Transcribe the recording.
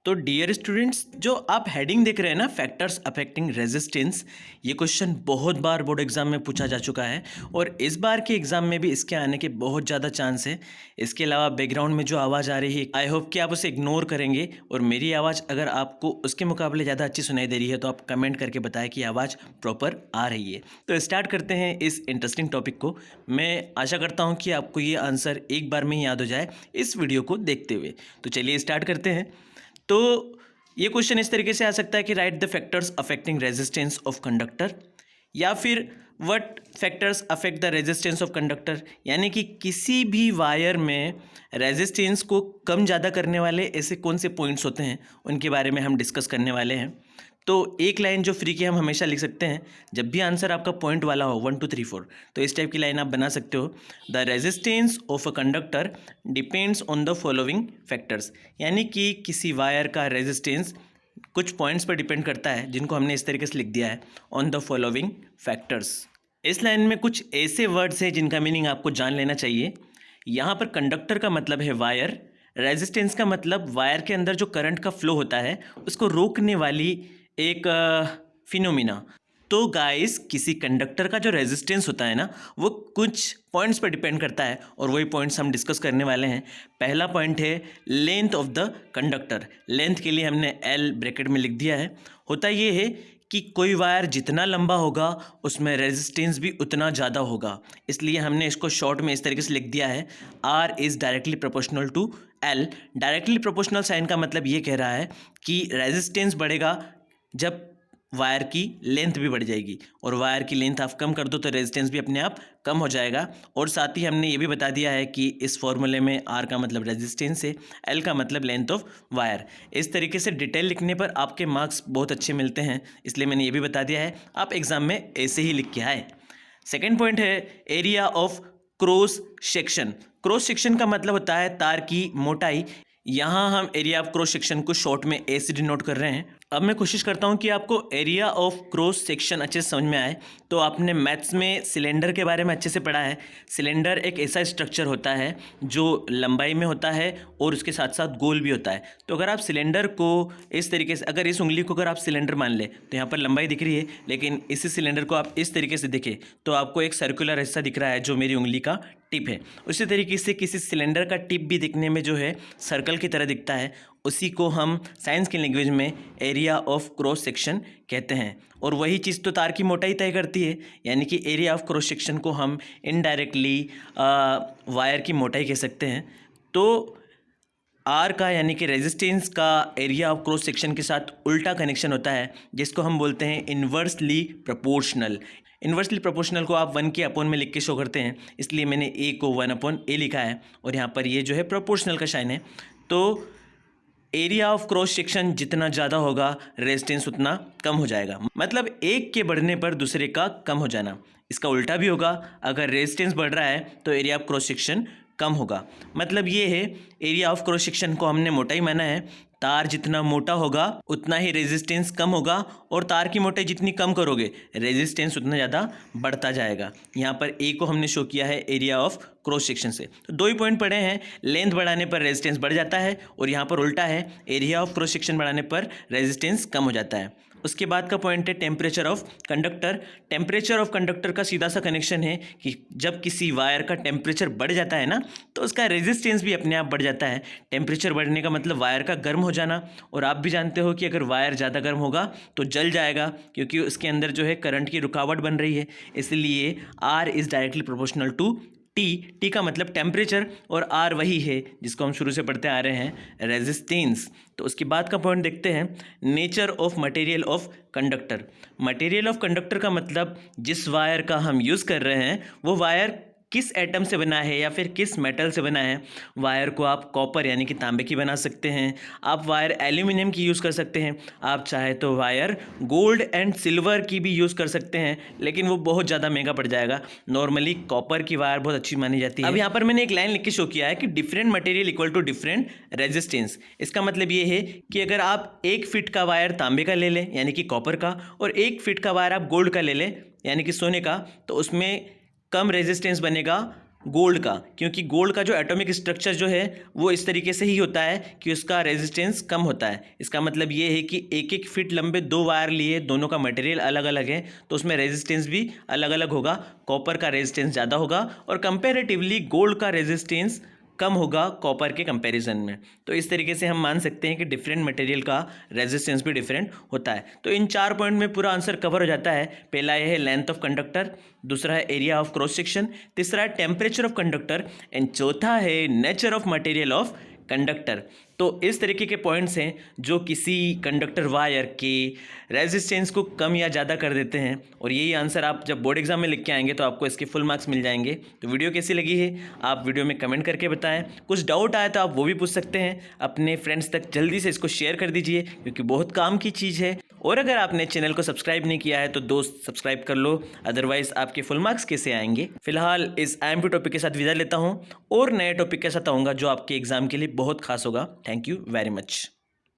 तो dear students, जो आप हेडिंग देख रहे हैं ना, फैक्टर्स अफेक्टिंग रेजिस्टेंस, ये क्वेश्चन बहुत बार बोर्ड एग्जाम में पूछा जा चुका है और इस बार के एग्जाम में भी इसके आने के बहुत ज़्यादा चांस है। इसके अलावा बैकग्राउंड में जो आवाज़ आ रही है, आई होप कि आप उसे इग्नोर करेंगे और मेरी आवाज़ अगर आपको उसके मुकाबले ज़्यादा अच्छी सुनाई दे रही है तो आप कमेंट करके बताएं कि आवाज़ प्रॉपर आ रही है। तो स्टार्ट करते हैं इस इंटरेस्टिंग टॉपिक को। मैं आशा करता हूँ कि आपको ये आंसर एक बार में ही याद हो जाए इस वीडियो को देखते हुए। तो चलिए स्टार्ट करते हैं। तो ये क्वेश्चन इस तरीके से आ सकता है कि right the factors affecting resistance of conductor, या फिर what factors affect the resistance of conductor, यानी कि किसी भी वायर में रेजिस्टेंस को कम ज़्यादा करने वाले ऐसे कौन से पॉइंट्स होते हैं, उनके बारे में हम डिस्कस करने वाले हैं। तो एक लाइन जो फ्री की हम हमेशा लिख सकते हैं, जब भी आंसर आपका पॉइंट वाला हो 1 2 3 4, तो इस टाइप की लाइन आप बना सकते हो। The resistance of a conductor depends on the following factors, यानी कि किसी वायर का रेजिस्टेंस कुछ पॉइंट्स पर डिपेंड करता है, जिनको हमने इस तरीके से लिख दिया है, ऑन द फॉलोइंग फैक्टर्स। इस लाइन में कुछ ऐसे वर्ड्स हैं जिनका मीनिंग आपको जान लेना चाहिए। यहाँ पर कंडक्टर का मतलब है वायर, रेजिस्टेंस का मतलब वायर के अंदर जो करंट का फ्लो होता है उसको रोकने वाली एक फिनोमिना। तो गाइस, किसी कंडक्टर का जो रेजिस्टेंस होता है ना, वो कुछ पॉइंट्स पर डिपेंड करता है और वही पॉइंट्स हम डिस्कस करने वाले हैं। पहला पॉइंट है length of the conductor. Length के लिए हमने एल ब्रैकेट में लिख दिया है। होता ये है कि कोई वायर जितना लंबा होगा उसमें रेजिस्टेंस भी उतना ज़्यादा होगा, इसलिए हमने इसको शॉर्ट में इस तरीके से लिख दिया है, R is directly proportional to L. Directly proportional sign का मतलब ये कह रहा है कि रेजिस्टेंस बढ़ेगा जब वायर की लेंथ भी बढ़ जाएगी, और वायर की लेंथ आप कम कर दो तो रेजिस्टेंस भी अपने आप कम हो जाएगा। और साथ ही हमने ये भी बता दिया है कि इस फॉर्मूले में आर का मतलब रेजिस्टेंस है, एल का मतलब लेंथ ऑफ वायर। इस तरीके से डिटेल लिखने पर आपके मार्क्स बहुत अच्छे मिलते हैं, इसलिए मैंने ये भी बता दिया है, आप एग्जाम में ऐसे ही लिख के आए। सेकेंड पॉइंट है area of cross section. Cross section का मतलब होता है तार की मोटाई। यहाँ हम एरिया ऑफ क्रॉस सेक्शन को शॉर्ट में ए से डिनोट कर रहे हैं। अब मैं कोशिश करता हूँ कि आपको एरिया ऑफ क्रॉस सेक्शन अच्छे से समझ में आए। तो आपने मैथ्स में सिलेंडर के बारे में अच्छे से पढ़ा है। सिलेंडर एक ऐसा स्ट्रक्चर होता है जो लंबाई में होता है और उसके साथ साथ गोल भी होता है। तो अगर आप सिलेंडर को इस तरीके से, अगर इस उंगली को अगर आप सिलेंडर मान ले तो यहाँ पर लंबाई दिख रही है, लेकिन इसी सिलेंडर को आप इस तरीके से देखें तो आपको एक सर्कुलर हिस्सा दिख रहा है जो मेरी उंगली का टिप है। उसी तरीके से किसी सिलेंडर का टिप भी दिखने में जो है सर्कल की तरह दिखता है, उसी को हम साइंस की लैंग्वेज में एरिया ऑफ क्रॉस सेक्शन कहते हैं। और वही चीज़ तो तार की मोटाई तय करती है, यानी कि एरिया ऑफ क्रॉस सेक्शन को हम इनडायरेक्टली वायर की मोटाई कह सकते हैं। तो आर का यानी कि रेजिस्टेंस का एरिया ऑफ क्रॉस सेक्शन के साथ उल्टा कनेक्शन होता है, जिसको हम बोलते हैं इन्वर्सली प्रोपोर्शनल। इन्वर्सली प्रोपोर्शनल को आप 1 के अपॉन में लिख के शो करते हैं, इसलिए मैंने ए को 1 अपॉन ए लिखा है और यहाँ पर ये जो है प्रोपोर्शनल का साइन है। तो एरिया ऑफ क्रॉस सेक्शन जितना ज़्यादा होगा रेजिस्टेंस उतना कम हो जाएगा, मतलब एक के बढ़ने पर दूसरे का कम हो जाना। इसका उल्टा भी होगा, अगर रेजिस्टेंस बढ़ रहा है तो एरिया ऑफ क्रॉस सेक्शन कम होगा। मतलब ये है, एरिया ऑफ क्रॉस सेक्शन को हमने मोटाई माना है। तार जितना मोटा होगा उतना ही रेजिस्टेंस कम होगा, और तार की मोटाई जितनी कम करोगे रेजिस्टेंस उतना ज़्यादा बढ़ता जाएगा। यहाँ पर ए को हमने शो किया है एरिया ऑफ क्रॉस सेक्शन से। तो 2 ही पॉइंट पड़े हैं, लेंथ बढ़ाने पर रेजिस्टेंस बढ़ जाता है और यहाँ पर उल्टा है, एरिया ऑफ क्रॉस सेक्शन बढ़ाने पर रेजिस्टेंस कम हो जाता है। उसके बाद का पॉइंट है temperature of conductor. Temperature of conductor का सीधा सा कनेक्शन है कि जब किसी वायर का टेम्परेचर बढ़ जाता है ना, तो उसका रेजिस्टेंस भी अपने आप बढ़ जाता है। टेम्परेचर बढ़ने का मतलब वायर का गर्म हो जाना, और आप भी जानते हो कि अगर वायर ज़्यादा गर्म होगा तो जल जाएगा, क्योंकि उसके अंदर जो है करंट की रुकावट बन रही है। इसलिए R is directly proportional to T का मतलब टेम्परेचर, और आर वही है जिसको हम शुरू से पढ़ते आ रहे हैं, रेजिस्टेंस। तो उसके बाद का पॉइंट देखते हैं, nature of material of conductor. Material of conductor का मतलब जिस वायर का हम यूज़ कर रहे हैं वो वायर किस एटम से बना है या फिर किस मेटल से बना है। वायर को आप कॉपर यानी कि तांबे की बना सकते हैं, आप वायर एल्यूमिनियम की यूज़ कर सकते हैं, आप चाहे तो वायर गोल्ड एंड सिल्वर की भी यूज़ कर सकते हैं, लेकिन वो बहुत ज़्यादा महंगा पड़ जाएगा। नॉर्मली कॉपर की वायर बहुत अच्छी मानी जाती है। अब यहाँ पर मैंने एक लाइन लिख के शो किया है कि different material equal to different resistance. इसका मतलब ये है कि अगर आप 1 फीट का वायर तांबे का ले लें यानी कि कॉपर का, और 1 फीट का वायर आप गोल्ड का ले लें यानी कि सोने का, तो उसमें कम रेजिस्टेंस बनेगा गोल्ड का, क्योंकि गोल्ड का जो एटॉमिक स्ट्रक्चर जो है वो इस तरीके से ही होता है कि उसका रेजिस्टेंस कम होता है। इसका मतलब ये है कि एक एक फीट लंबे दो वायर लिए, दोनों का मटेरियल अलग अलग है, तो उसमें रेजिस्टेंस भी अलग अलग होगा। कॉपर का रेजिस्टेंस ज़्यादा होगा और कंपेरेटिवली गोल्ड का रेजिस्टेंस कम होगा कॉपर के कंपैरिजन में। तो इस तरीके से हम मान सकते हैं कि डिफरेंट मटेरियल का रेजिस्टेंस भी डिफरेंट होता है। तो इन 4 पॉइंट में पूरा आंसर कवर हो जाता है। पहला ये है लेंथ ऑफ कंडक्टर, दूसरा है एरिया ऑफ क्रॉस सेक्शन, तीसरा है टेम्परेचर ऑफ कंडक्टर एंड चौथा है nature of material of conductor. तो इस तरीके के पॉइंट्स हैं जो किसी कंडक्टर वायर के रेजिस्टेंस को कम या ज़्यादा कर देते हैं, और यही आंसर आप जब बोर्ड एग्जाम में लिख के आएंगे तो आपको इसके फुल मार्क्स मिल जाएंगे। तो वीडियो कैसी लगी है आप वीडियो में कमेंट करके बताएं। कुछ डाउट आया तो आप वो भी पूछ सकते हैं। अपने फ्रेंड्स तक जल्दी से इसको शेयर कर दीजिए क्योंकि बहुत काम की चीज़ है। और अगर आपने चैनल को सब्सक्राइब नहीं किया है तो दोस्त सब्सक्राइब कर लो, अदरवाइज आपके फुल मार्क्स कैसे आएंगे। फिलहाल इस IMP टॉपिक के साथ विदा लेता हूँ और नए टॉपिक के साथ आऊँगा जो आपके एग्जाम के लिए बहुत खास होगा। Thank you very much.